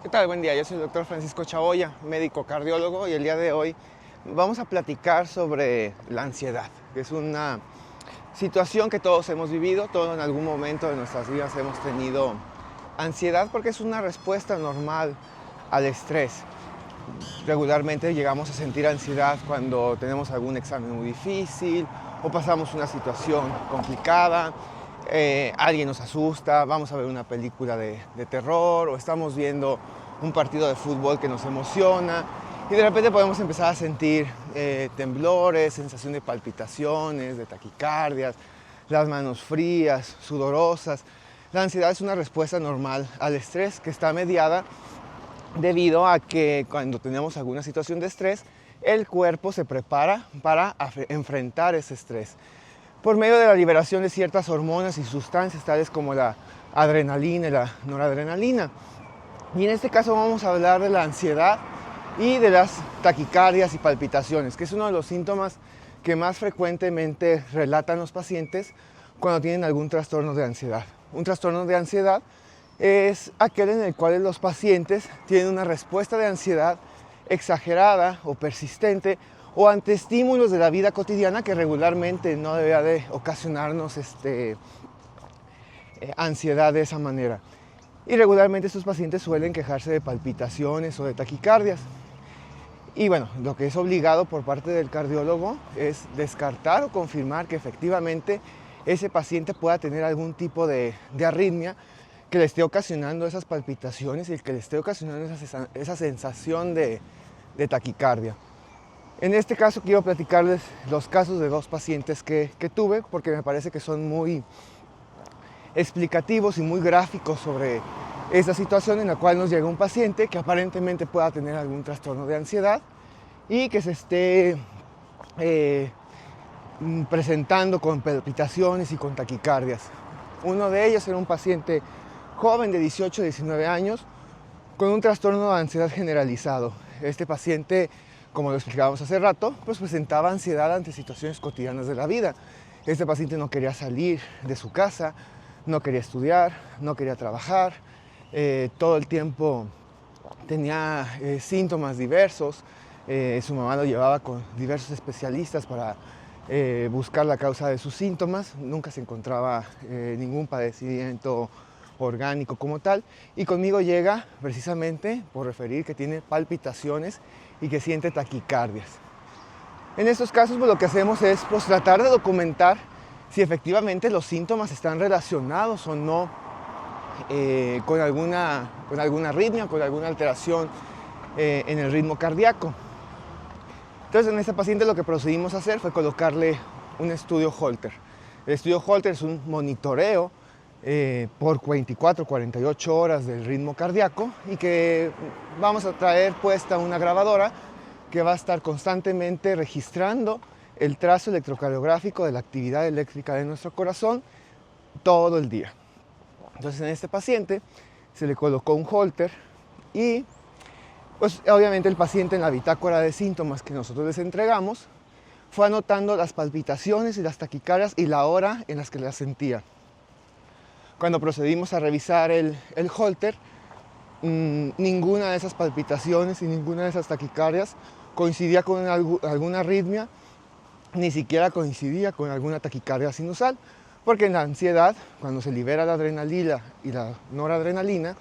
¿Qué tal? Buen día, yo soy el doctor Francisco Chaboya, médico cardiólogo, y el día de hoy vamos a platicar sobre la ansiedad, que es una situación que todos hemos vivido, todos en algún momento de nuestras vidas hemos tenido ansiedad porque es una respuesta normal al estrés. Regularmente llegamos a sentir ansiedad cuando tenemos algún examen muy difícil o pasamos una situación complicada. Alguien nos asusta, vamos a ver una película de terror o estamos viendo un partido de fútbol que nos emociona y de repente podemos empezar a sentir temblores, sensación de palpitaciones, de taquicardias, las manos frías, sudorosas. La ansiedad es una respuesta normal al estrés que está mediada debido a que cuando tenemos alguna situación de estrés, el cuerpo se prepara para enfrentar ese estrés por medio de la liberación de ciertas hormonas y sustancias tales como la adrenalina y la noradrenalina. Y en este caso vamos a hablar de la ansiedad y de las taquicardias y palpitaciones, que es uno de los síntomas que más frecuentemente relatan los pacientes cuando tienen algún trastorno de ansiedad. Un trastorno de ansiedad es aquel en el cual los pacientes tienen una respuesta de ansiedad exagerada o persistente o ante estímulos de la vida cotidiana que regularmente no debería de ocasionarnos ansiedad de esa manera. Y regularmente estos pacientes suelen quejarse de palpitaciones o de taquicardias. Y bueno, lo que es obligado por parte del cardiólogo es descartar o confirmar que efectivamente ese paciente pueda tener algún tipo de arritmia que le esté ocasionando esas palpitaciones y que le esté ocasionando esa sensación de taquicardia. En este caso quiero platicarles los casos de dos pacientes que tuve porque me parece que son muy explicativos y muy gráficos sobre esta situación en la cual nos llega un paciente que aparentemente pueda tener algún trastorno de ansiedad y que se esté presentando con palpitaciones y con taquicardias. Uno de ellos era un paciente joven de 18 a 19 años con un trastorno de ansiedad generalizado. Este paciente, como lo explicábamos hace rato, pues presentaba ansiedad ante situaciones cotidianas de la vida. Este paciente no quería salir de su casa, no quería estudiar, no quería trabajar, todo el tiempo tenía síntomas diversos. Su mamá lo llevaba con diversos especialistas para buscar la causa de sus síntomas. Nunca se encontraba ningún padecimiento orgánico como tal, y conmigo llega precisamente por referir que tiene palpitaciones y que siente taquicardias. En estos casos pues, lo que hacemos es pues, tratar de documentar si efectivamente los síntomas están relacionados o no con alguna arritmia, con alguna alteración en el ritmo cardíaco. Entonces en esta paciente lo que procedimos a hacer fue colocarle un estudio Holter. El estudio Holter es un monitoreo por 24-48 horas del ritmo cardíaco y que vamos a traer puesta una grabadora que va a estar constantemente registrando el trazo electrocardiográfico de la actividad eléctrica de nuestro corazón todo el día. Entonces en este paciente se le colocó un Holter y pues obviamente el paciente en la bitácora de síntomas que nosotros les entregamos fue anotando las palpitaciones y las taquicardias y la hora en las que las sentía. Cuando procedimos a revisar el Holter, ninguna de esas palpitaciones y ninguna de esas taquicardias coincidía con alguna arritmia, ni siquiera coincidía con alguna taquicardia sinusal, porque en la ansiedad, cuando se libera la adrenalina y la noradrenalina,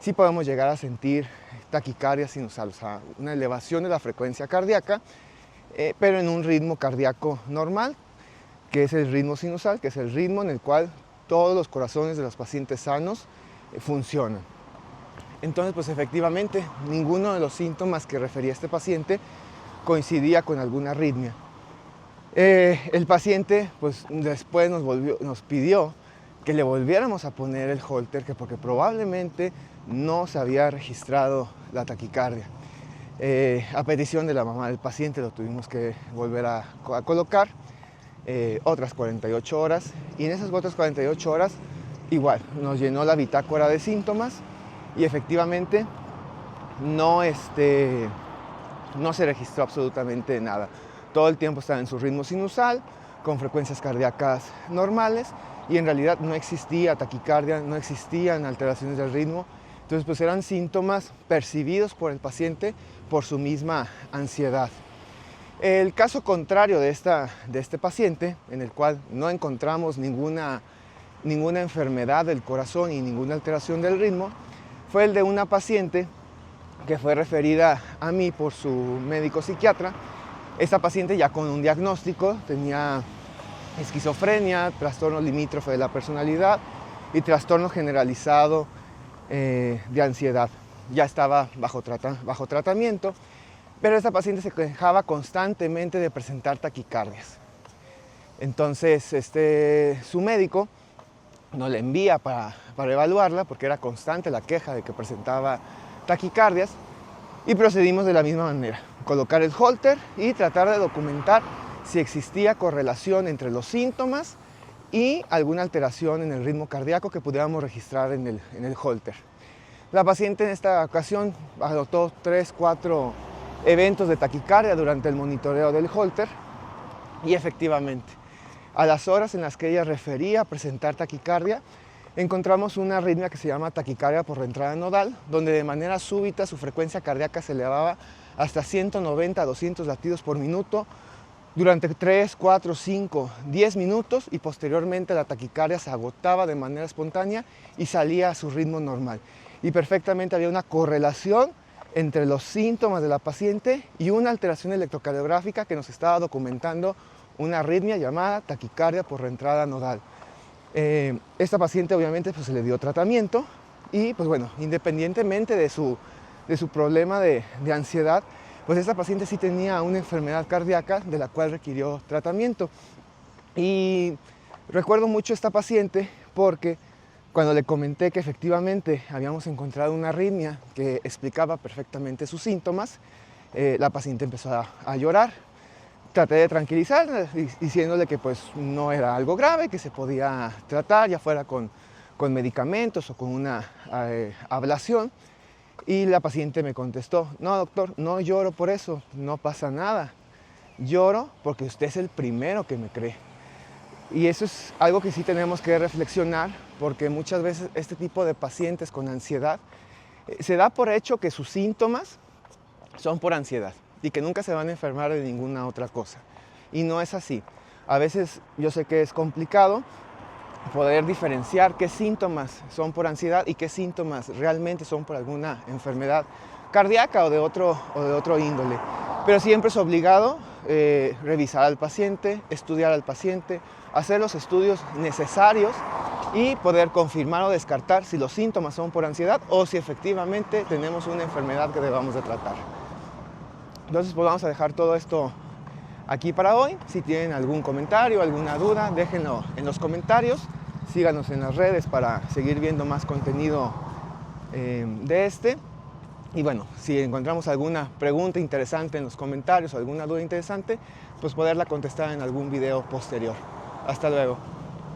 sí podemos llegar a sentir taquicardia sinusal, o sea, una elevación de la frecuencia cardíaca, pero en un ritmo cardíaco normal, que es el ritmo sinusal, que es el ritmo en el cual todos los corazones de los pacientes sanos funcionan. Entonces, pues efectivamente, ninguno de los síntomas que refería este paciente coincidía con alguna arritmia. El paciente, pues después nos pidió que le volviéramos a poner el Holter, porque probablemente no se había registrado la taquicardia. A petición de la mamá del paciente lo tuvimos que volver a colocar. Otras 48 horas y en esas otras 48 horas igual nos llenó la bitácora de síntomas y efectivamente no se registró absolutamente nada. Todo el tiempo estaba en su ritmo sinusal con frecuencias cardíacas normales y en realidad no existía taquicardia, no existían alteraciones del ritmo Entonces, pues eran síntomas percibidos por el paciente por su misma ansiedad. El caso contrario de este paciente, en el cual no encontramos ninguna enfermedad del corazón y ninguna alteración del ritmo, fue el de una paciente que fue referida a mí por su médico psiquiatra. Esta paciente ya con un diagnóstico, tenía esquizofrenia, trastorno limítrofe de la personalidad y trastorno generalizado de ansiedad. Ya estaba bajo tratamiento, pero esta paciente se quejaba constantemente de presentar taquicardias. Entonces su médico nos la envía para evaluarla porque era constante la queja de que presentaba taquicardias, y procedimos de la misma manera: colocar el holter y tratar de documentar si existía correlación entre los síntomas y alguna alteración en el ritmo cardíaco que pudiéramos registrar en el holter. La paciente en esta ocasión adoptó 3-4 eventos de taquicardia durante el monitoreo del holter, y efectivamente, a las horas en las que ella refería presentar taquicardia, encontramos una arritmia que se llama taquicardia por reentrada nodal, donde de manera súbita su frecuencia cardíaca se elevaba hasta 190 a 200 latidos por minuto durante 3, 4, 5, 10 minutos, y posteriormente la taquicardia se agotaba de manera espontánea y salía a su ritmo normal. Y perfectamente había una correlación entre los síntomas de la paciente y una alteración electrocardiográfica que nos estaba documentando una arritmia llamada taquicardia por reentrada nodal. Esta paciente obviamente pues, se le dio tratamiento, y pues bueno, independientemente de su problema de ansiedad, pues esta paciente sí tenía una enfermedad cardíaca de la cual requirió tratamiento. Y recuerdo mucho a esta paciente porque cuando le comenté que efectivamente habíamos encontrado una arritmia que explicaba perfectamente sus síntomas, la paciente empezó a llorar. Traté de tranquilizarla diciéndole que pues no era algo grave, que se podía tratar ya fuera con medicamentos o con una ablación. Y la paciente me contestó: no, doctor, no lloro por eso, no pasa nada. Lloro porque usted es el primero que me cree. Y eso es algo que sí tenemos que reflexionar, porque muchas veces este tipo de pacientes con ansiedad se da por hecho que sus síntomas son por ansiedad y que nunca se van a enfermar de ninguna otra cosa. Y no es así. A veces yo sé que es complicado poder diferenciar qué síntomas son por ansiedad y qué síntomas realmente son por alguna enfermedad cardíaca o de otro índole. Pero siempre es obligado revisar al paciente, estudiar al paciente, hacer los estudios necesarios y poder confirmar o descartar si los síntomas son por ansiedad o si efectivamente tenemos una enfermedad que debamos de tratar. Entonces, pues vamos a dejar todo esto aquí para hoy. Si tienen algún comentario, alguna duda, déjenlo en los comentarios. Síganos en las redes para seguir viendo más contenido de este. Y bueno, si encontramos alguna pregunta interesante en los comentarios o alguna duda interesante, pues poderla contestar en algún video posterior. Hasta luego.